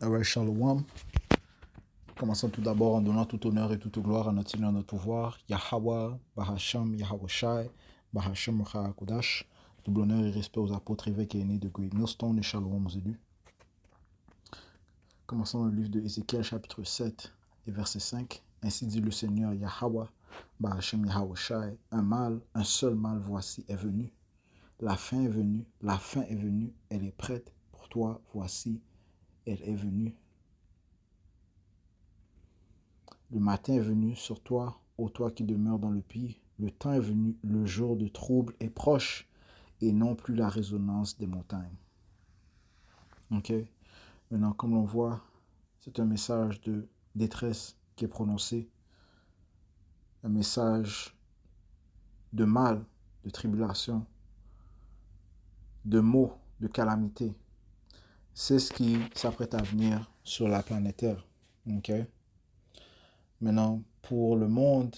Alright, Shalom. Commençons tout d'abord en donnant tout honneur et toute gloire à notre Seigneur, notre pouvoir, Yahweh, Bahasham, Yahweh Shai, Bahasham Kodash. Double honneur et respect aux apôtres, évêques et aînés de Great Millstone et Shalom aux élus. Commençons le livre de Ézéchiel, chapitre 7 et verset 5. Ainsi dit le Seigneur, Yahweh, Bahasham, Yahweh Shai, un seul mal voici est venu. La fin est venue, la fin est venue, elle est prête pour toi, voici, elle est venue. Le matin est venu sur toi, ô toi qui demeures dans le pays. Le temps est venu, le jour de trouble est proche, et non plus la résonance des montagnes. Ok. Maintenant, comme l'on voit, c'est un message de détresse qui est prononcé, un message de mal, de tribulation, de maux, de calamité. C'est ce qui s'apprête à venir sur la planète Terre. Ok. Maintenant, pour le monde,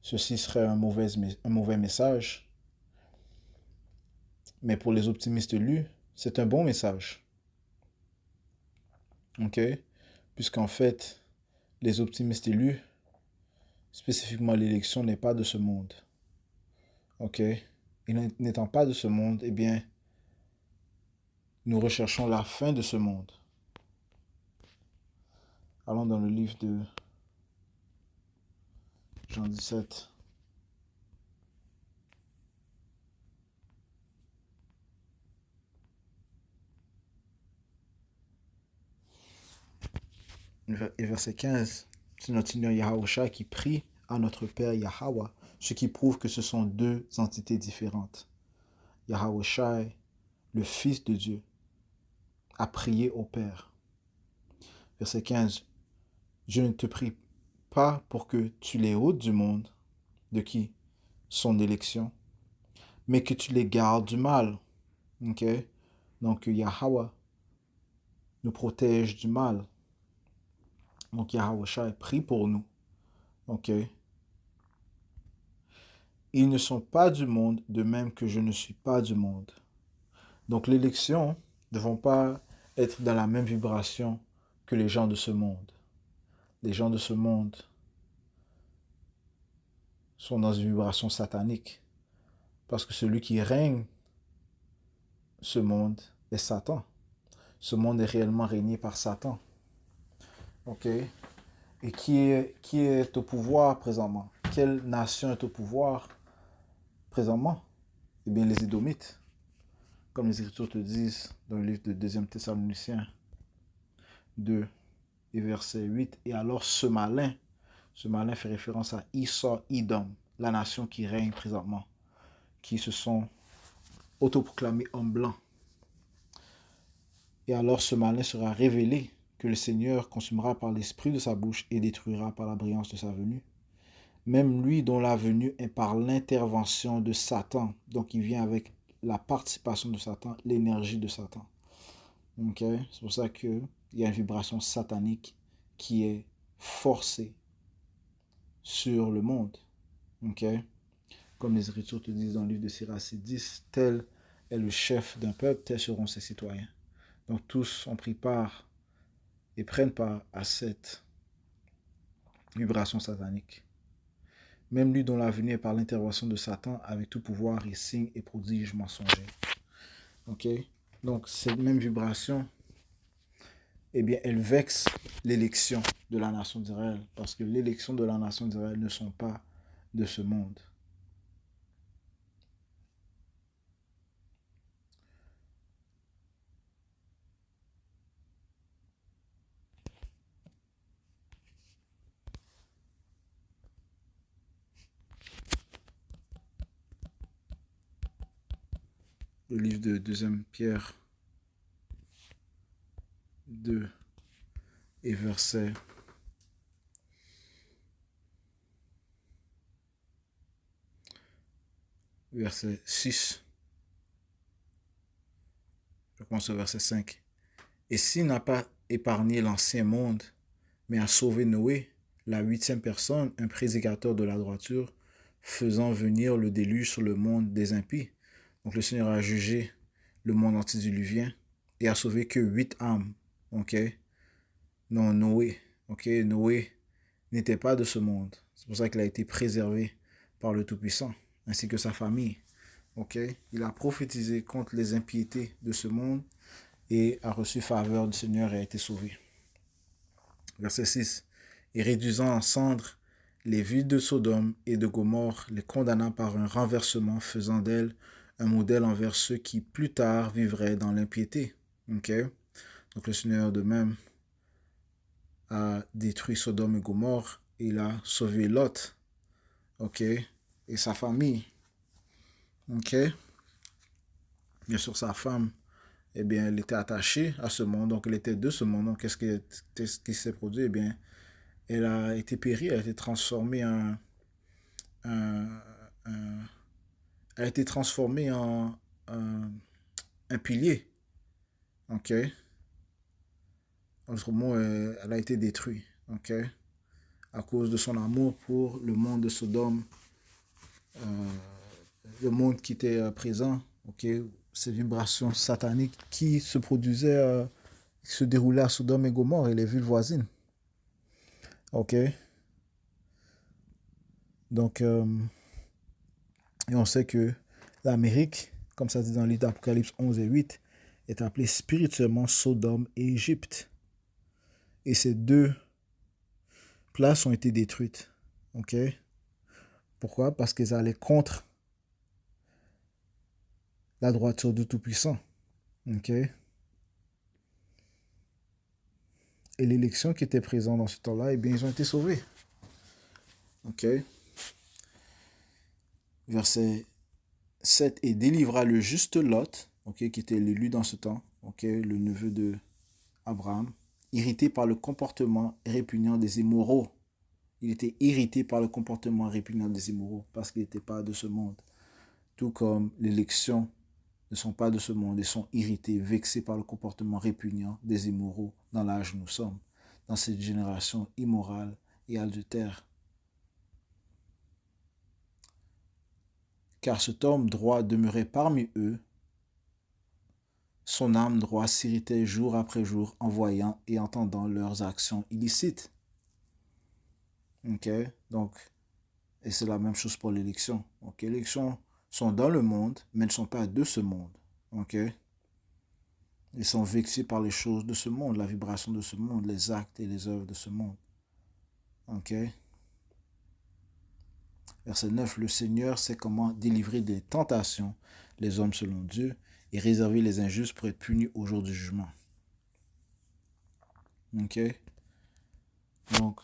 ceci serait un mauvais message. Mais pour les optimistes lus, c'est un bon message. Ok? Puisqu'en fait, les optimistes élus, spécifiquement l'élection, n'est pas de ce monde. Ok? Et n'étant pas de ce monde, eh bien, nous recherchons la fin de ce monde. Allons dans le livre de Jean 17. Et verset 15. C'est notre Seigneur Yahushua qui prie à notre Père Yahweh, ce qui prouve que ce sont deux entités différentes. Yahushua, le Fils de Dieu, a prié au Père. Verset 15. Je ne te prie pas pour que tu les ôtes du monde, de qui? Son élection, mais que tu les gardes du mal. Ok? Donc Yahweh nous protège du mal. Donc Yahweh prie pour nous. Ok? Ils ne sont pas du monde, de même que je ne suis pas du monde. Donc l'élection ne vont pas être dans la même vibration que les gens de ce monde. Les gens de ce monde sont dans une vibration satanique. Parce que celui qui règne ce monde est Satan. Ce monde est réellement régné par Satan. Ok? Et qui est au pouvoir présentement? Quelle nation est au pouvoir présentement? Eh bien, les Édomites. Comme les Écritures te disent dans le livre de 2 Thessaloniciens 2 et verset 8. Et alors ce malin fait référence à Esau, Edom, la nation qui règne présentement, qui se sont autoproclamés hommes blancs. Et alors ce malin sera révélé, que le Seigneur consumera par l'esprit de sa bouche et détruira par la brillance de sa venue. Même lui dont la venue est par l'intervention de Satan. Donc il vient avec la participation de Satan, l'énergie de Satan. Okay? C'est pour ça qu'il y a une vibration satanique qui est forcée sur le monde. Okay? Comme les Écritures te disent dans le livre de Sirach 10, tel est le chef d'un peuple, tels seront ses citoyens. Donc tous ont pris part et prennent part à cette vibration satanique. Même lui dont la venue est par l'intervention de Satan avec tout pouvoir et signes et prodiges mensongers. Ok? Donc cette même vibration, eh bien, elle vexe l'élection de la nation d'Israël. Parce que l'élection de la nation d'Israël ne sont pas de ce monde. Le livre de 2 Pierre 2 et verset 6. Je commence au verset 5. Et s'il n'a pas épargné l'ancien monde, mais a sauvé Noé, la 8e personne, un prédicateur de la droiture, faisant venir le déluge sur le monde des impies. Donc le Seigneur a jugé le monde antédiluvien et a sauvé que 8 âmes ok? Non, Noé, ok? Noé n'était pas de ce monde. C'est pour ça qu'il a été préservé par le Tout-Puissant, ainsi que sa famille, ok? Il a prophétisé contre les impiétés de ce monde et a reçu faveur du Seigneur et a été sauvé. Verset 6. Et réduisant en cendres les villes de Sodome et de Gomorre, les condamna par un renversement, faisant d'elles un modèle envers ceux qui plus tard vivraient dans l'impiété. Ok? Donc le Seigneur de même a détruit Sodome et Gomorre. Il a sauvé Lot. Ok? Et sa famille. Ok? Bien sûr, sa femme, eh bien, elle était attachée à ce monde. Donc, elle était de ce monde. Donc, qu'est-ce qui s'est produit? Eh bien, elle a été périe. Elle a été transformée un- un- elle a été transformée en un pilier. Ok? Autrement, elle a été détruite. Ok? À cause de son amour pour le monde de Sodome, le monde qui était présent. Ok? Ces vibrations sataniques qui se produisaient, qui se déroulaient à Sodome et Gomorre et les villes voisines. Ok? Donc, et on sait que l'Amérique, comme ça dit dans le livre d'Apocalypse 11 et 8, est appelée spirituellement Sodome et Égypte. Et ces deux places ont été détruites. Ok? Pourquoi? Parce qu'elles allaient contre la droiture du Tout-Puissant. Ok? Et l'élection qui était présente dans ce temps-là, eh bien, ils ont été sauvés. Ok? Verset 7. Et délivra le juste Lot, ok, qui était l'élu dans ce temps, ok, le neveu de Abraham, irrité par le comportement répugnant des immoraux. Il était irrité par le comportement répugnant des immoraux parce qu'il n'était pas de ce monde. Tout comme l'élection ne sont pas de ce monde et sont irrités, vexés par le comportement répugnant des immoraux dans l'âge où nous sommes, dans cette génération immorale et adultère. Car cet homme droit demeurait parmi eux, son âme droit s'irritait jour après jour en voyant et entendant leurs actions illicites. Ok, donc, et c'est la même chose pour l'élection. Ok, les élections sont dans le monde, mais ne sont pas de ce monde. Ok, ils sont vexés par les choses de ce monde, la vibration de ce monde, les actes et les œuvres de ce monde. Ok. Verset 9. Le Seigneur sait comment délivrer des tentations les hommes selon Dieu et réserver les injustes pour être punis au jour du jugement. Ok. Donc,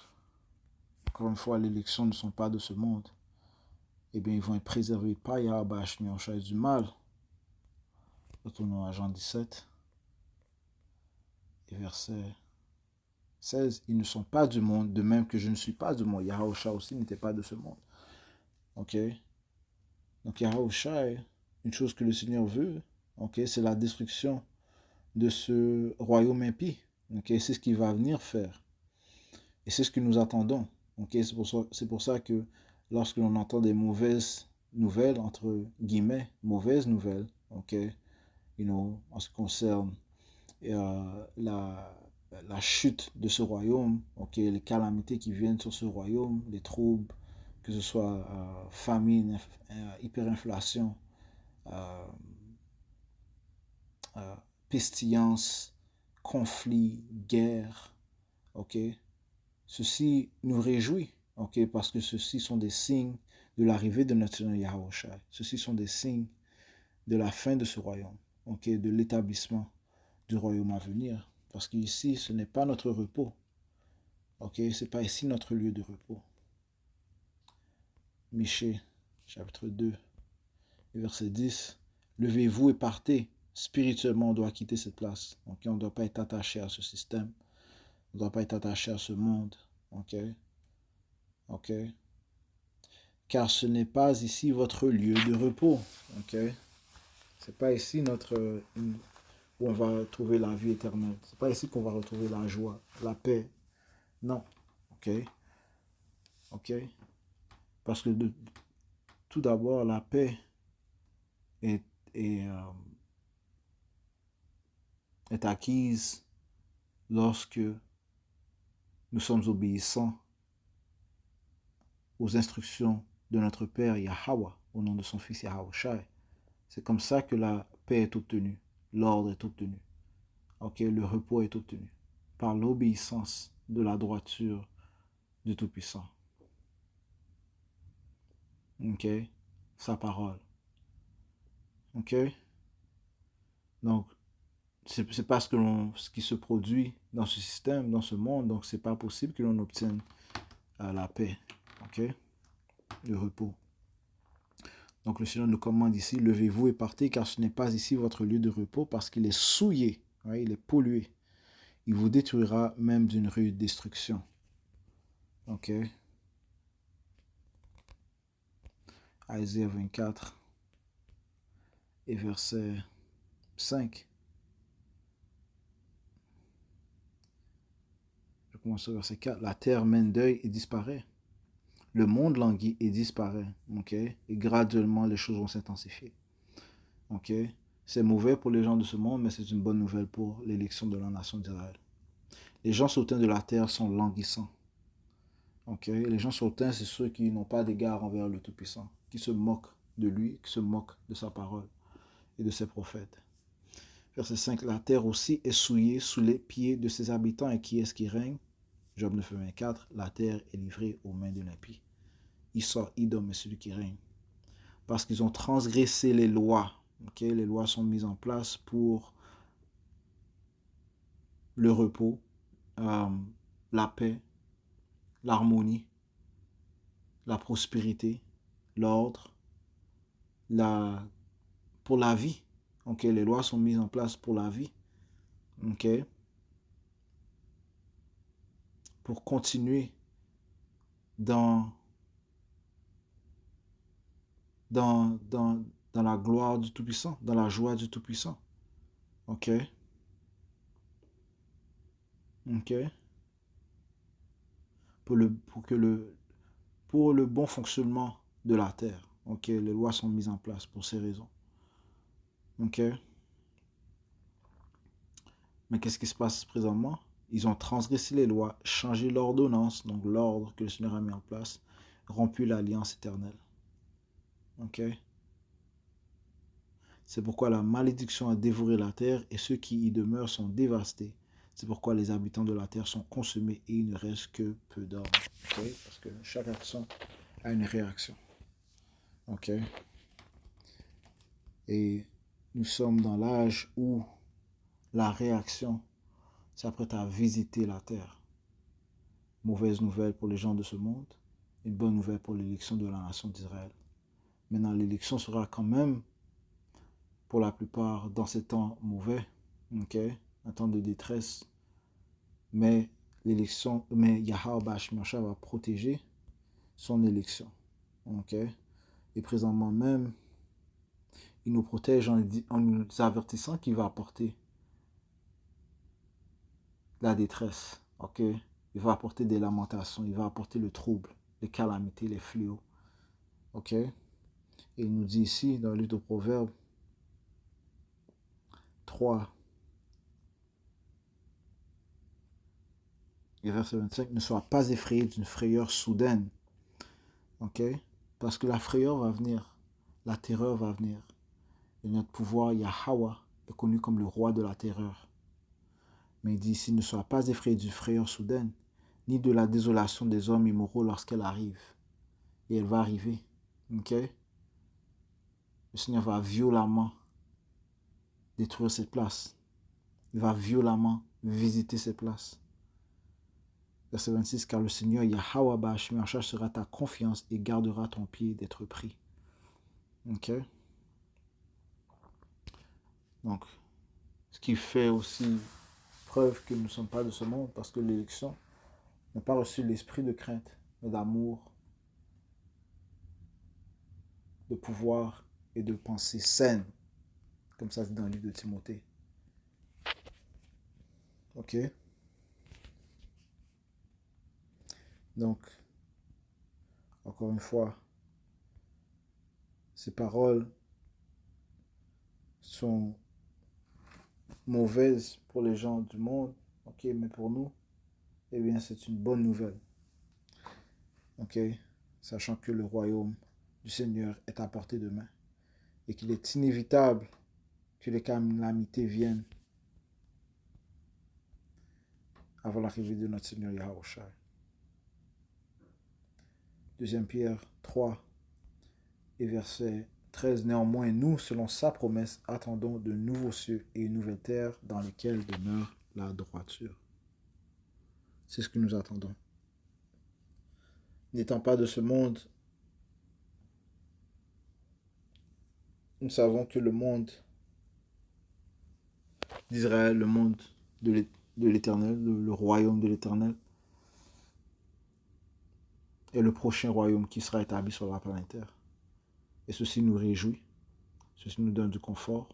encore une fois, les élections ne sont pas de ce monde. Eh bien, ils vont être préservés par Yahweh en chaise du mal. Retournons à Jean 17. Et verset 16. Ils ne sont pas du monde, de même que je ne suis pas du monde. Yahweh aussi n'était pas de ce monde. Ok. Donc Yahweh, une chose que le Seigneur veut, ok, c'est la destruction de ce royaume impie. Ok, c'est ce qu'il va venir faire. Et c'est ce que nous attendons. Ok, c'est pour ça que lorsque l'on entend des mauvaises nouvelles, entre guillemets, mauvaises nouvelles, ok, en ce qui concerne la chute de ce royaume, ok, les calamités qui viennent sur ce royaume, les troubles, que ce soit famine, hyperinflation, euh, pestilence, conflit, guerre, ok. Ceci nous réjouit, ok, parce que ceci sont des signes de l'arrivée de notre Seigneur Yahushua. Ceci sont des signes de la fin de ce royaume, ok, de l'établissement du royaume à venir. Parce qu'ici, ce n'est pas notre repos, ok, ce n'est pas ici notre lieu de repos. Michée, chapitre 2, verset 10. Levez-vous et partez. Spirituellement, on doit quitter cette place. Okay? On ne doit pas être attaché à ce système. On ne doit pas être attaché à ce monde. Ok? Ok? Car ce n'est pas ici votre lieu de repos. Ok? Ce n'est pas ici où on va trouver la vie éternelle. Ce n'est pas ici qu'on va retrouver la joie, la paix. Non. Ok? Ok? Parce que tout d'abord, la paix est, est acquise lorsque nous sommes obéissants aux instructions de notre Père Yahweh, au nom de son Fils Yahawashi. C'est comme ça que la paix est obtenue, l'ordre est obtenu, le repos est obtenu, par l'obéissance de la droiture du Tout-Puissant. Sa parole. Donc, c'est pas ce qui se produit dans ce système, dans ce monde, donc c'est pas possible que l'on obtienne la paix, le repos. Donc le Seigneur nous commande ici, levez-vous et partez, car ce n'est pas ici votre lieu de repos, parce qu'il est souillé, il est pollué. Il vous détruira même d'une rude destruction. Isaïe 24 et verset 5. Je commence au verset 4. La terre mène deuil et disparaît. Le monde languit et disparaît. Et graduellement, les choses vont s'intensifier. C'est mauvais pour les gens de ce monde, mais c'est une bonne nouvelle pour l'élection de la nation d'Israël. Les gens sautains de la terre sont languissants. Les gens sautains, c'est ceux qui n'ont pas d'égard envers le Tout-Puissant, qui se moquent de lui, qui se moquent de sa parole et de ses prophètes. Verset 5, la terre aussi est souillée sous les pieds de ses habitants, et qui est-ce qui règne? Job 9, 24, la terre est livrée aux mains de l'impie. Idom est celui qui règne. Parce qu'ils ont transgressé les lois. Les lois sont mises en place pour le repos, la paix, l'harmonie, la prospérité, l'ordre, pour la vie. Les lois sont mises en place pour la vie. Pour continuer dans la gloire du Tout-Puissant, dans la joie du Tout-Puissant. Pour le bon fonctionnement de la terre. Les lois sont mises en place pour ces raisons. Mais qu'est-ce qui se passe présentement? Ils ont transgressé les lois, changé l'ordonnance, donc l'ordre que le Seigneur a mis en place, rompu l'alliance éternelle. C'est pourquoi la malédiction a dévoré la terre et ceux qui y demeurent sont dévastés. C'est pourquoi les habitants de la terre sont consumés et il ne reste que peu d'hommes. Parce que chaque action a une réaction. Et nous sommes dans l'âge où la réaction s'apprête à visiter la terre. Mauvaise nouvelle pour les gens de ce monde, une bonne nouvelle pour l'élection de la nation d'Israël. Maintenant, l'élection sera quand même, pour la plupart, dans ces temps mauvais, un temps de détresse, mais Yahweh Bashmiasha va protéger son élection. Et présentement même, il nous protège en nous avertissant qu'il va apporter la détresse. Il va apporter des lamentations, il va apporter le trouble, les calamités, les fléaux. Et il nous dit ici, dans le livre de Proverbes 3, et verset 25, ne sois pas effrayé d'une frayeur soudaine. Parce que la frayeur va venir, la terreur va venir. Et notre pouvoir, Yahweh, est connu comme le roi de la terreur. Mais il dit ici, ne sois pas effrayé d'une frayeur soudaine, ni de la désolation des hommes immoraux lorsqu'elle arrive. Et elle va arriver. Le Seigneur va violemment détruire cette place. Il va violemment visiter cette place. Verset 26, car le Seigneur Yahweh Bashmiasha sera ta confiance et gardera ton pied d'être pris. Donc, ce qui fait aussi preuve que nous ne sommes pas de ce monde, parce que l'élection n'a pas reçu l'esprit de crainte, mais d'amour, de pouvoir et de pensée saine, comme ça c'est dans le livre de Timothée. Donc, encore une fois, ces paroles sont mauvaises pour les gens du monde, Ok, mais pour nous, eh bien, c'est une bonne nouvelle. Ok, sachant que le royaume du Seigneur est à portée de main et qu'il est inévitable que les calamités viennent avant l'arrivée de notre Seigneur Yahushua. 2 Pierre 3 et verset 13. Néanmoins, nous, selon sa promesse, attendons de nouveaux cieux et une nouvelle terre dans lesquels demeure la droiture. C'est ce que nous attendons. N'étant pas de ce monde, nous savons que le monde d'Israël, le monde de l'Éternel, le royaume de l'Éternel, est le prochain royaume qui sera établi sur la planète Terre. Et ceci nous réjouit, ceci nous donne du confort,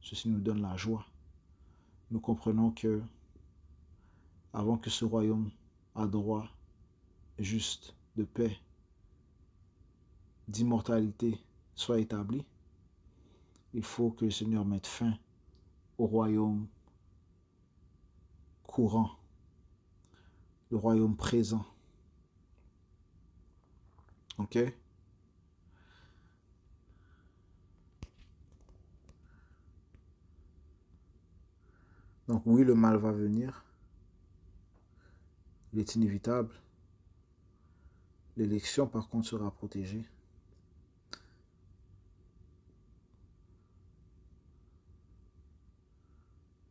ceci nous donne la joie. Nous comprenons que avant que ce royaume à droit, juste, de paix, d'immortalité soit établi, il faut que le Seigneur mette fin au royaume courant, le royaume présent. Ok? Donc oui, le mal va venir. Il est inévitable. L'élection, par contre, sera protégée.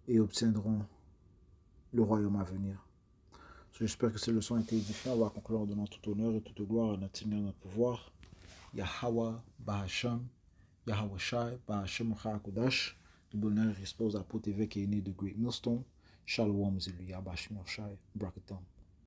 Et obtiendront le royaume à venir. J'espère que ces leçons ont été édifiantes. On va conclure en donnant tout honneur et toute gloire à notre Seigneur, notre pouvoir. Yahweh, Bahasham, Yahweh Shai, Bahasham Kodash. Le bonheur expose à Potévek et né de Great Millstone. Shalom, Zélu, Yahweh Shai, Brakatam.